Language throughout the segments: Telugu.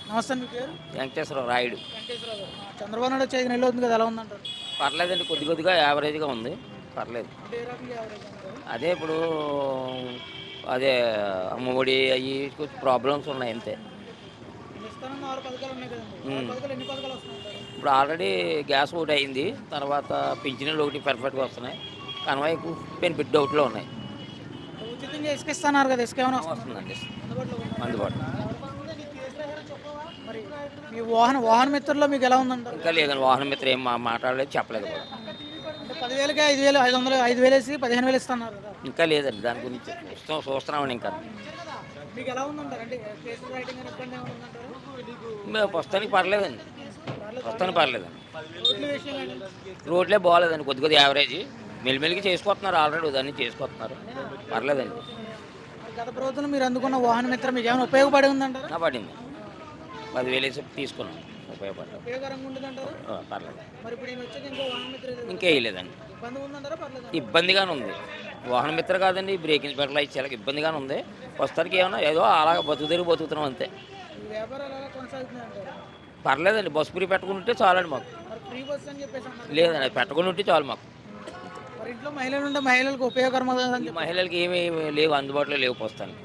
నమస్తే మీ పేరు? వెంకటేశ్వరరావు రాయుడు. వెంకటేశ్వరరావు గారు. చంద్రబాబు నాయుడు వచ్చి 5 నెలలు అవుతుంది కదా! ఎలా ఉందంటారు? పర్లేదండి, కొద్ది కొద్దిగా యావరేజ్‌గా ఉంది. పర్లేదు. అంటే ఏ రకంగా యావరేజ్ అంటారు? అదే ఇప్పుడు అదే అమ్మఒడి అయ్యి కొంచెం ప్రాబ్లమ్స్ ఉన్నాయి అంతే. ఇస్తానన్న 6 పథకాలు ఉన్నాయి కదండీ! 6 హ్మ్. పథకాలు ఎన్ని పథకాలు వస్తున్నాయంటారు? ఇప్పుడు ఆల్రెడీ గ్యాస్ ఒకటి అయింది. తర్వాత పింఛన్లు ఒకటి పర్ఫెక్ట్‌గా వస్తున్నాయి. కన్వాయ్‌కు బెనిఫిట్ డౌట్‌లో ఉన్నాయి. ఉచితంగా ఇసుక ఇస్తన్నారు కదా! ఇసుక ఏమైనా వస్తుందా? వస్తుందండి. అందుబాటులో ఉందా? అందుబాటులో. మరి మీ వాహన మిత్రుల్లో మీకు ఎలా ఉందంటారు? ఇంకా లేదండి, వాహన మిత్ర ఏం మాట్లాడలేదు, చెప్పలేదు కూడా. అంటే 10,000కి 5,000 500 5,000 వేసి 15,000 ఇస్తున్నారు కదా! ఇంకా లేదండి, దాని గురించి చూస్తున్నామండి ఇంకా. మీకు ఎలా ఉందంటారు? అంటే కేసులు రైటింగ్ అని ఇబ్బంది ఏమైనా ఉందంటారా? ప్రస్తుతానికి పర్లేదండి. ప్రస్తుతానికి పర్లేదండి. రోడ్ల విషయంలో అండి? రోడ్లే బాగోలేదండి, కొద్ది కొద్ది యావరేజ్. మెల్లిమెల్లిగా చేసుకుంటున్నారు, ఆల్రెడీ దాన్ని చేసుకుంటున్నారు. పర్లేదండి. మరి గత ప్రభుత్వంలో మీరు అందుకున్న వాహన మిత్ర మీకు ఏమైనా ఉపయోగపడి ఉందంటారా? నా పడింది. 10,000 వేసి తీసుకున్నాం, ఉపయోగపడ్డా. ఉపయోగకరంగా ఉండదంటారా? పర్లేదు. మరి ఇప్పుడు ఈయన వచ్చాక ఇంకో వాహన మిత్ర ఇంకా వేయలేదండి. ఇబ్బంది ఉందంటారా? పర్లేదు. ఇబ్బందిగానే ఉంది. వాహన మిత్ర కాదండి, బ్రేకింగ్ పెట్ల ఇచ్చేలాగా ఇబ్బందిగానే ఉంది. ప్రస్తుతానికి ఏమన్నా ఏదో అలాగ బతుకుతున్నాం అంతే. ఈ వ్యాపారాలు ఎలా కొనసాగుతున్నాయంటారు? పర్లేదండి, బస్సు ఫ్రీ పెట్టుకుంటే చాలండి మాకు. మరి ఫ్రీ బస్ అని చెప్పేసి అన్నారు. లేదండి, అది పెట్టుకుని ఉంటే చాలు మాకు. మరి ఇంట్లో మహిళలు ఉంటే మహిళలకు ఉపయోగకరం అని ఈ చెప్పి మహిళలకి ఏమీ లేవు, అందుబాటులో లేవు ప్రస్తుతానికి.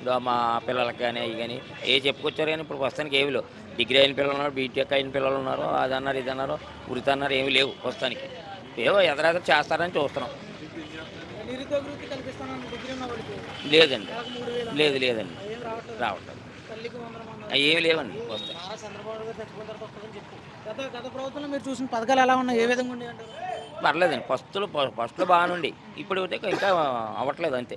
ఇంకా మా పిల్లలకి కానీ అవి కానీ ఏ చెప్పుకొచ్చారు కానీ ఇప్పుడు ప్రస్తుతానికి ఏమి లేవు. డిగ్రీ అయిన పిల్లలు ఉన్నారు, బీటెక్ అయిన పిల్లలు ఉన్నారు, అది అన్నారు ఇది అన్నారు, వృత్తి అన్నారు, ఏమీ లేవు ప్రస్తుతానికి. ఏవో ఎదరెదరు చేస్తారని చూస్తున్నాం. నిరుద్యోగ వృత్తి కల్పిస్తానని డిగ్రీ ఉన్న వాడికి లేదండి, నెలకు 3,000 లేదండి, ఏం రావట్లేదు. రావట్లేదు. తల్లికి వందనం అన్నారు. అవి ఏమి లేవండి ప్రస్తుతం. చంద్రబాబు గారు చచ్చిపోయిన తర్వాత వస్తుందని చెప్పు. గత ప్రభుత్వంలో మీరు చూసిన పథకాలు ఎలా ఉన్నాయి? ఏ విధంగా ఉండే అంటారు? పర్లేదండి, ఫస్ట్లో బాగానే ఉండి, ఇప్పుడు ఇంకా అవ్వట్లేదు అంతే.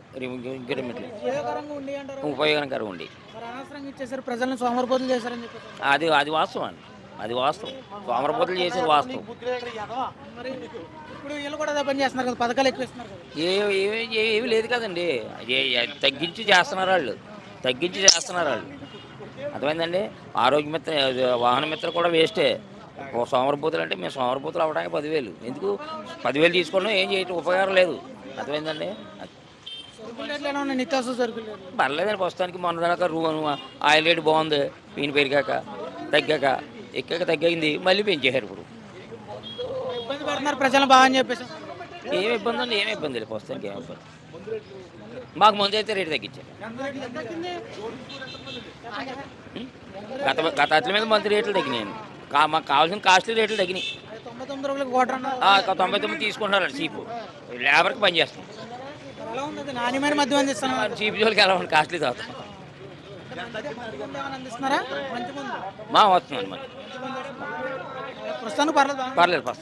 ఇంక్రిమెంట్లు ఉపయోగకరంగా ఉండి అంటారు. ఉపయోగకరంగా ఉండి. మరి అనవసరంగా ఇచ్చేసారు, ప్రజలను సోమరిపోతులు చేశారని చెప్పేసి. అది వాస్తవం అండి, అది వాస్తవం. సోమరపోతులు చేసేది వాస్తవం. మరి ఇప్పుడు వీళ్ళు కూడా అదే పని చేస్తున్నారు కదా, పథకాలు ఎక్కువ ఇస్తున్నారు కదా. ఏమి లేదు కదండి, తగ్గించి చేస్తున్నారు వాళ్ళు, అర్థమైందండి. ఆరోగ్య మిత్ర, వాహన మిత్ర కూడా వేస్టే. సోమరపోతులు అంటే మేము సోమరపోతులు అవ్వడానికి 10,000 ఎందుకు? 10,000 తీసుకోవడం ఏం చేయటం ఉపకారం లేదు, అర్థమైందండి. సరుకులు రేట్లు ఎలా ఉన్నాయి? నిత్యావసర సరుకులు రేట్లు పర్లేదండి, ప్రస్తుతానికి మొన్న దాకా ఆయిల్ రేటు బాగుంది. పీని పెరిగాక తగ్గింది, మళ్ళీ పెంచేశారు ఇప్పుడు. ఇబ్బంది పడుతున్నారు ప్రజలు బాగా అని చెప్పేసి. ఏమి ఇబ్బంది అండి, ఏమి ఇబ్బంది లేదు ప్రస్తుతానికి, ఏమి ఇబ్బంది. మాకు ముందు అయితే రేటు తగ్గించారు. ఉం? గత అట్ల మీద మంత్ రేట్లు తగ్గినాయండి. మాకు కావాల్సిన కాస్ట్లీ రేట్లు తగ్గినాయి. 99 రూపాయలకి క్వార్టర్ అన్నారు. 99 తీసుకుంటున్నారండి చీపు. లేబర్కి పని చేస్తాం. ఎలా ఉంది అది? నాణ్యమైన మద్యం అందిస్తున్నారు. చీపు జోలికి ఎలా ఉంది, కాస్ట్లీ తాగుతాం. ఏమైనా అందిస్తున్నారా? మంచి ముందు మా వస్తుందండి మరి. ప్రస్తుతానికి పర్లేదు. పర్లేదు ప్రస్తుతం.